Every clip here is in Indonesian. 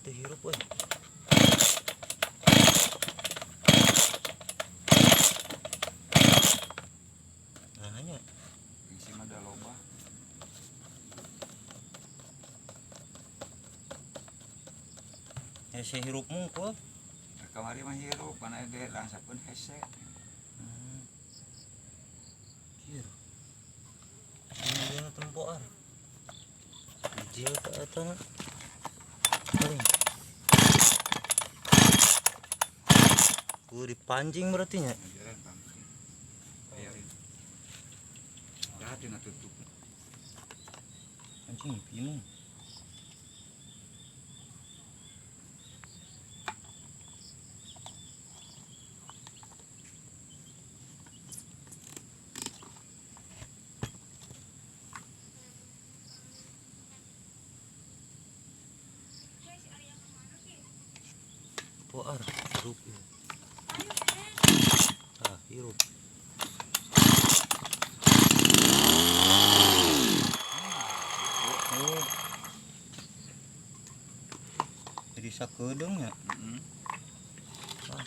teh hirup euy. Nah nya isi mah da loba. hese hirup mungkul. Kamari mah hirup mana ge langsakeun hese. Kieu. Ini tempoar. Hijau ke atas. Paling. Dipancing berarti nya. Jalan pancing. Aya ini. Hati-hati na tutup. Pancing pieu. Poar hirup. Hirup. Oh. Jadi sakedeung nya.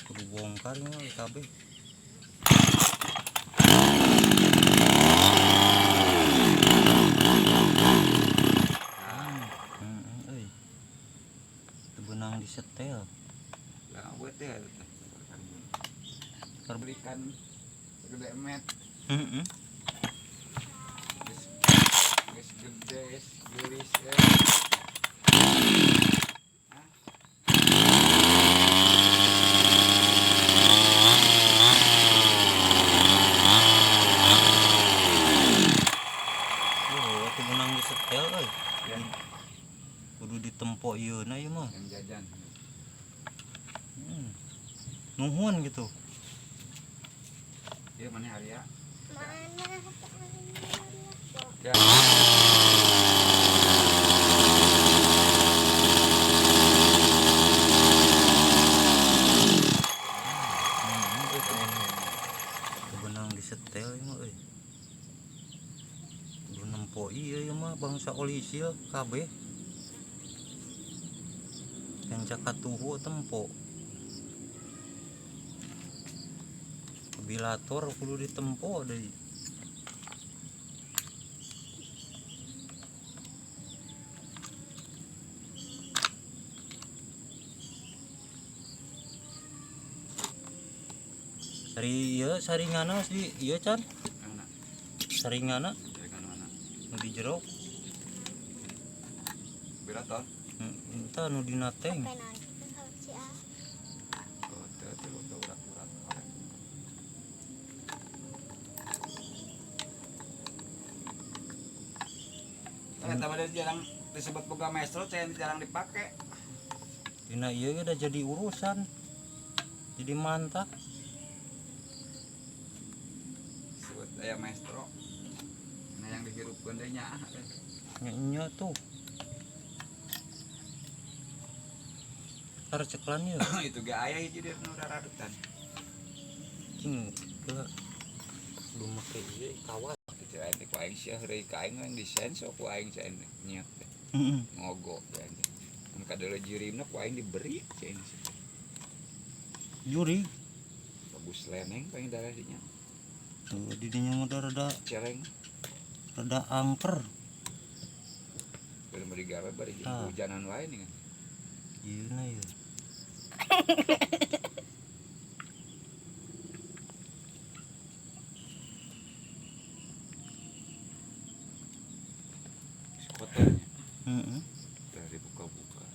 Kudu bongkar nya kabeh. Euy. Teu beunang disetel. Lah buat teh belikan segede emet. Geus gede gelis Teu beunang disetel euy. ya Kudu ditempo ieuna ieu mah. yang jajan. Nuhun gitu. Ieu mana Arya? Mana? Ya. Benang disetel ieu mah euy. Kudu nempo ieu mah bangsa olisil kabeh. Kencak katuhu tempo. Bilator kudu ditempo deui. Sari ieu saringana di ieu can. Mana? Saringana Jaringan mana? nu di jero. Bilator. Entah nu dina teng. Oh, teh urat-urat. Ternyata pada jarang disebut boga maestro, saya jarang dipakai. Dina ieu udah jadi urusan. Jadi mantap. Disebut aya maestro. Nah yang dihirupkeun teh nya. Nya tuh. Tar ceklan ieu. Itu ge aya hiji di nu raradutan. Cing geula belum make ieu kawas. Itu aya ku aing sia heureuy ka aing yang desain sok ku aing saya nyiap teh. Ngogo teh. Mun kadeuleuk jirina ku aing diberi cai sih. Juri. Bagus leneng paling darah dinya. Tuh di dinya mah rada Celeng. angker. Belum digawe bari hujanan wae nih kan. Ieuna ieu. Kotornya. Dari buka-buka.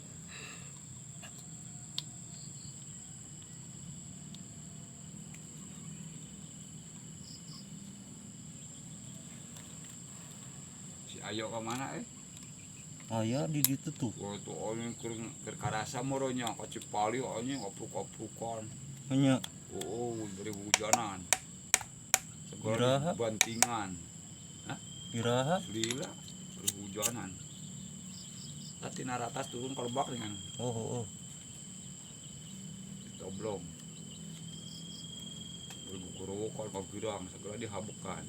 Si Ayo ke mana Aya di ditu tuh. Oh itu orang keur karasa moronya ka Cipali anjing opruk-oprukan. Nya Oh dari hujanan. Iraha. Segala bantingan. Iraha. Lila hujanan. Tadi naratas turun ke lebak dengan Oh. ditoblong. Bergugurukan ka girang segala dihabukan.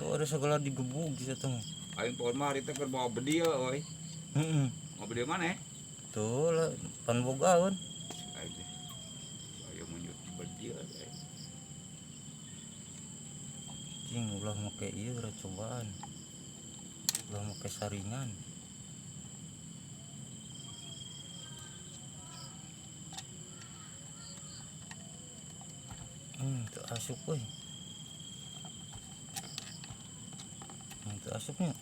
Oh ada segala digebuk di situ. Aing pohon mah harita keur bawa bedil euy. Mau bedil mana? tuh lah pan bogaun aja saya menyut berdia cing ulah make ieu ra cobaan ulah make saringan teu asup euy teu asupnya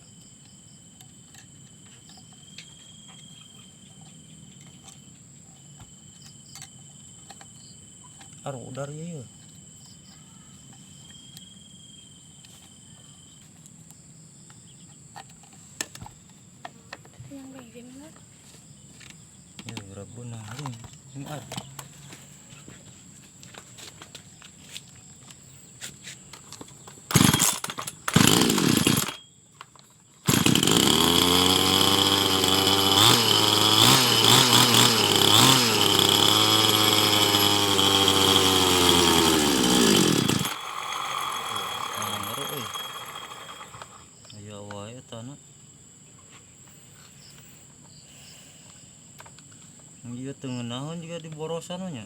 aduh udar ieu yang begini kan ya berguna ini ada aya wae tanah ieu teu ngeunaheun juga di borosan we nya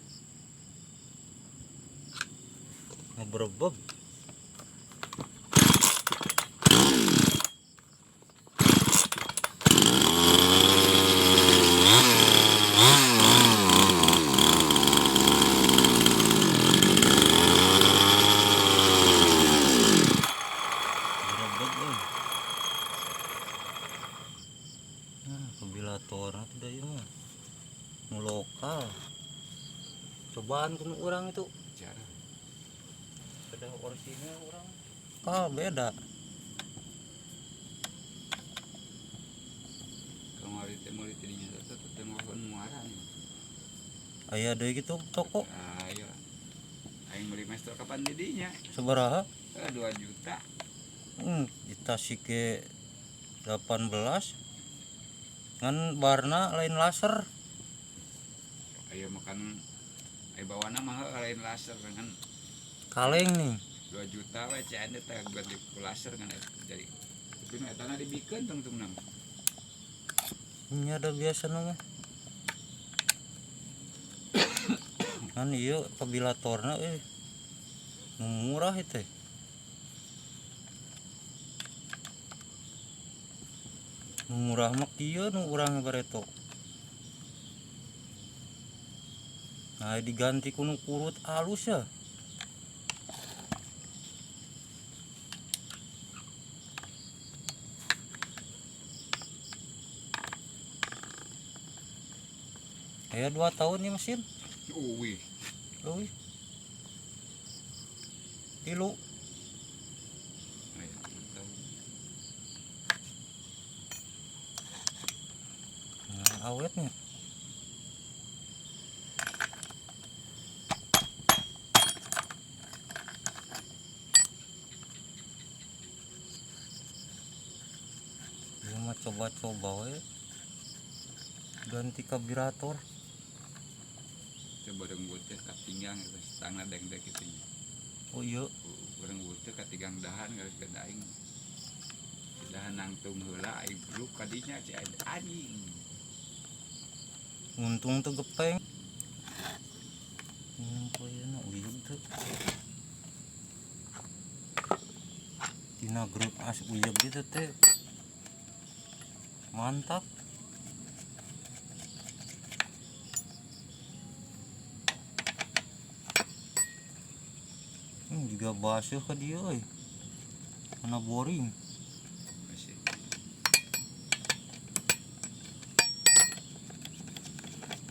ngabrebeb ngabrebeb euy kabilatorna teh da ieu mah nu lokal cobaan kuno urang itu cara beda orisinil urang beda kamari teh meuli teh dinya teh ngahon muaran aya deui kitu toko ayo aing meuli master kapan di dinya sabaraha 2 juta di Tasike 18 ngan barna lain laser ayo makan ayo bawana mah lain laser kan kaleng nih 2 juta we can teh ganti ku laser kan jadi tapi nu eta dibikeun tungtung nam ini ada biasa nama kan iya kabilatorna murah itu murah mah kieu nu urang bareto nah diganti kuno kurut halus ya aya 2 tahun nih mesin uwi euy 3 nah, awetnya ini mah coba-coba we ganti karburator bareng buteh katinggang geus tangna deng-deng kitu nya oh iya bareng buteh katinggang dahan geus gadaing dahan nangtung heula aing bruk kadinya ci anjing untung tuh gepeng poyeuna uyug tuh tina grup as uyug gitu teh mantap juga basuh ke dia mana boring masih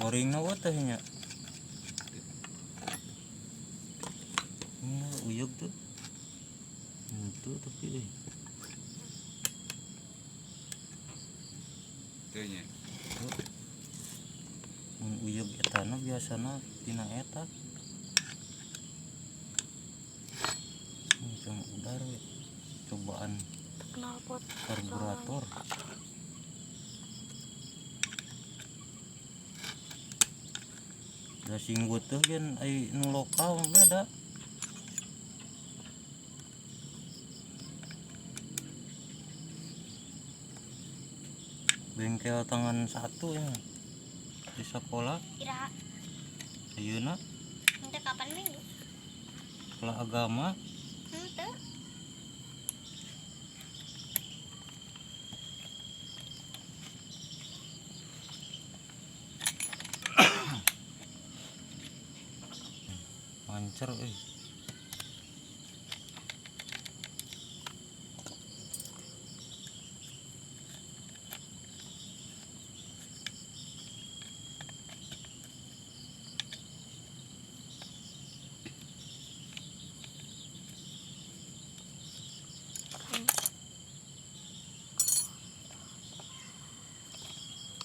boring na teh nya uyug tuh itu tapi teu nya uyug etana biasana tina eta macam udar we cobaan knalpot karburator da singgut teh kan ai nu lokal beda bengkel tangan satu ya di sekolah Ira, ayeuna ente kapan minggu? sekolah agama Ente. mancer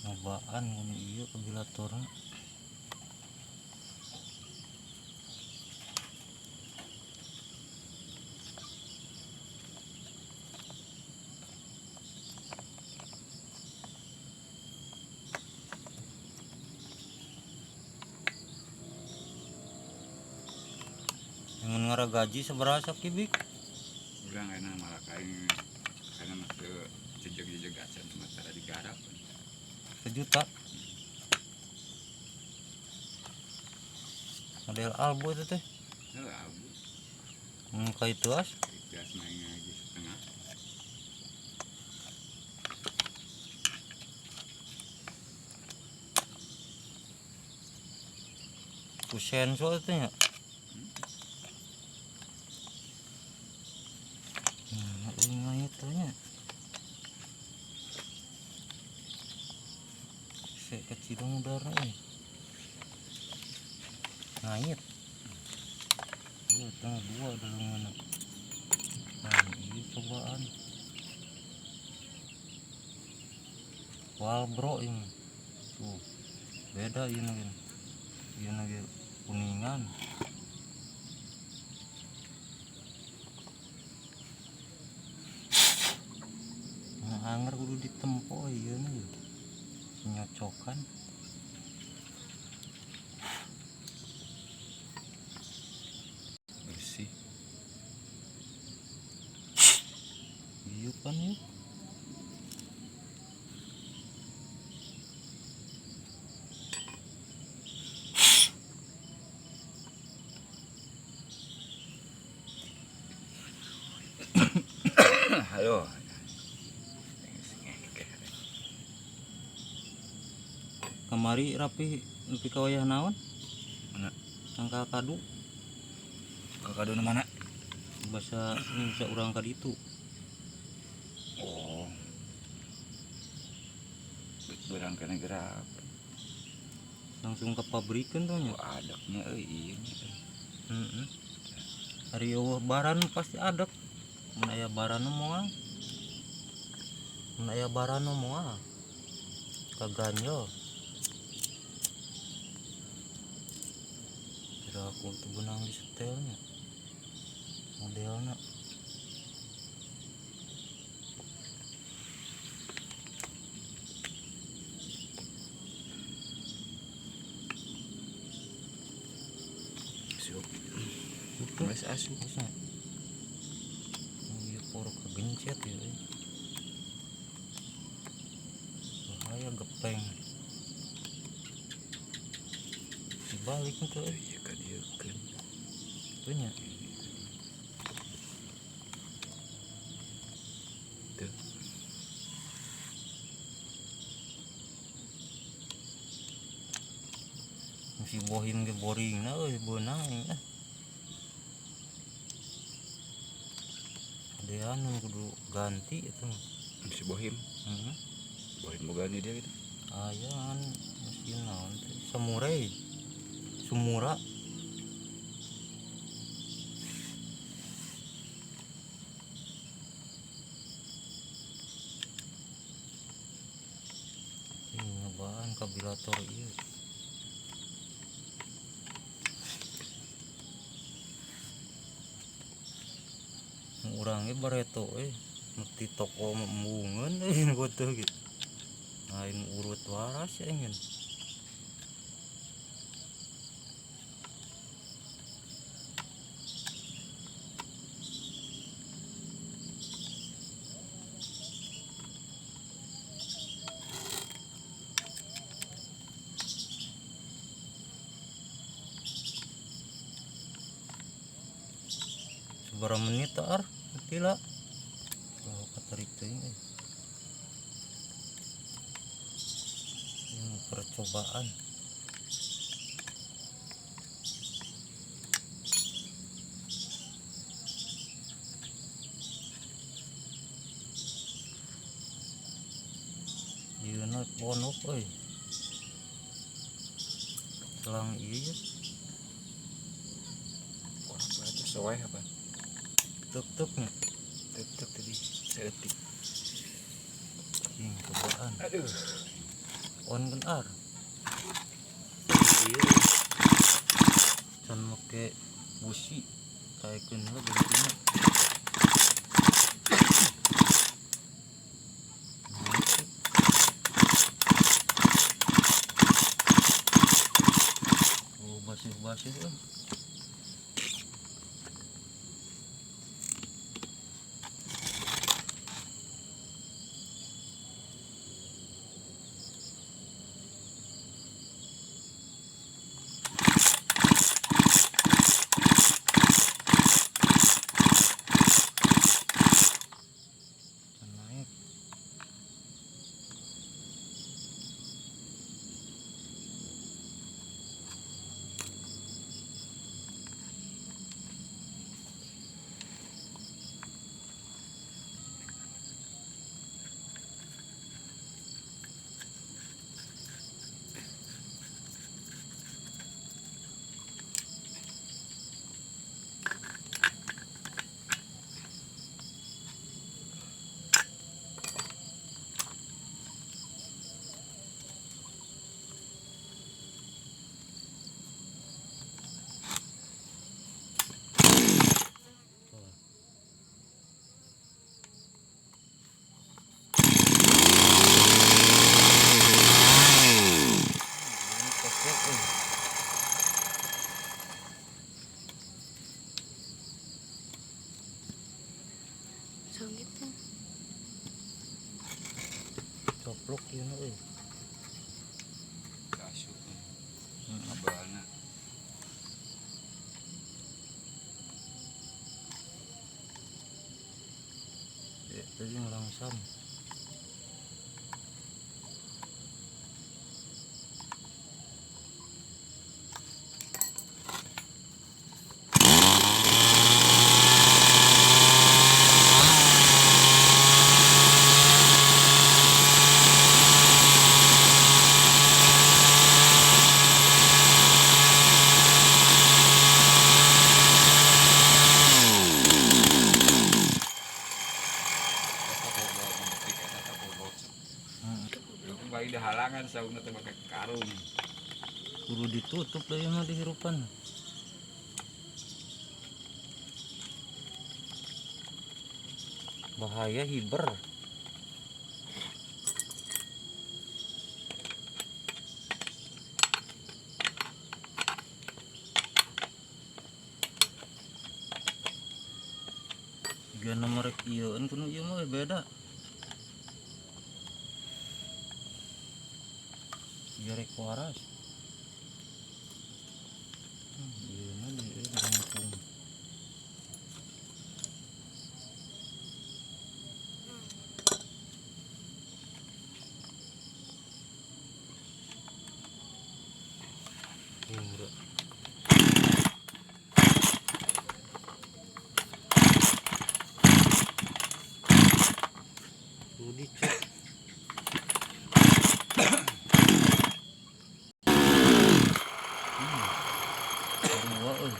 ngobaan ngomong iya kabilatorna. Yang ngara gaji seberapa kibik? Udah enak malah karena masih jejak-jejak acan sementara digarap. 1 juta. Model Albo itu teh. Lah, Kayak itu as. gas main lagi setengah. Kusen soal itu ya. Ini itu nya. Kecil dong udara ini. Ngait. Tengah 2 dalam mana. Nah, ini cobaan. Wal bro ini. Tuh. Beda ini. Ini kuningan. Nah, anger kudu ditempo iya nih. Nyocokan. Bersih. Iya kan ya. Halo. Kamari rapi nepi ka wayah naon? Mana? Sangka kadu Kakak mana? bahasa Indonesia urang ka ditu. Oh. Berang kena gerak. Langsung ke pabrikan tuh nya. Oh, adaknya iya. Heeh. Hari eueuh baran pasti adek. Mun aya baran moal. Mun aya baran moal. Kaganjel. Kira aku tuh benang di setelnya. Modelnya. Siap. Itu Mas asu. bisa. Iya poro kegencet ya. Bahaya gepeng. Dibalik itu Iya kan dia kan. itunya. Tuh. Si bohim ge boring na euy beunang ah. Dean kudu ganti itu. Si Bohim. Heeh. Bohim boga nih dia gitu. Aya kan mesin naon teh samurai. Sumura. Ini nyobaan kabilator ieu. Urang ge bareto mesti toko embungeun beutuh gitu. Lain urut waras ya ingin. berapa menit tar gila kalau katarik teuing ini percobaan. Ieu na ponok euy. Selang ieu Wah, itu sesuai apa? tuk-tuknya Tuk tadi seetik. cing cobaan. Aduh. On kan ar. Iya. Can make busi kaekeun heula bentukna. Oh, basih-basih euy. Can naik. Sakit kan. Coplok ieu na euy. Kasuk. Heeh. Abana. Tadi ngelangsam. Bayi di halangan sauna teh make karung. Kudu ditutup dari mah dihirupan. Bahaya hiber. Tiga nomor ieu kudu ieu mah beda. Jarek waras. Ieu mah di rangkum. Bro. Kudu dicek. Sarua euy.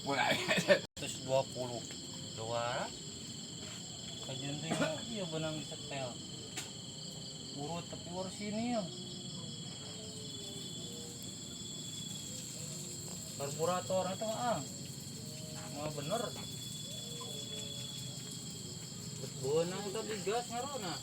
Mulai 120 doara kajian tuh iya benang disetel urut tapi urut sini ya karburator itu mah bener benang tadi gas ngarona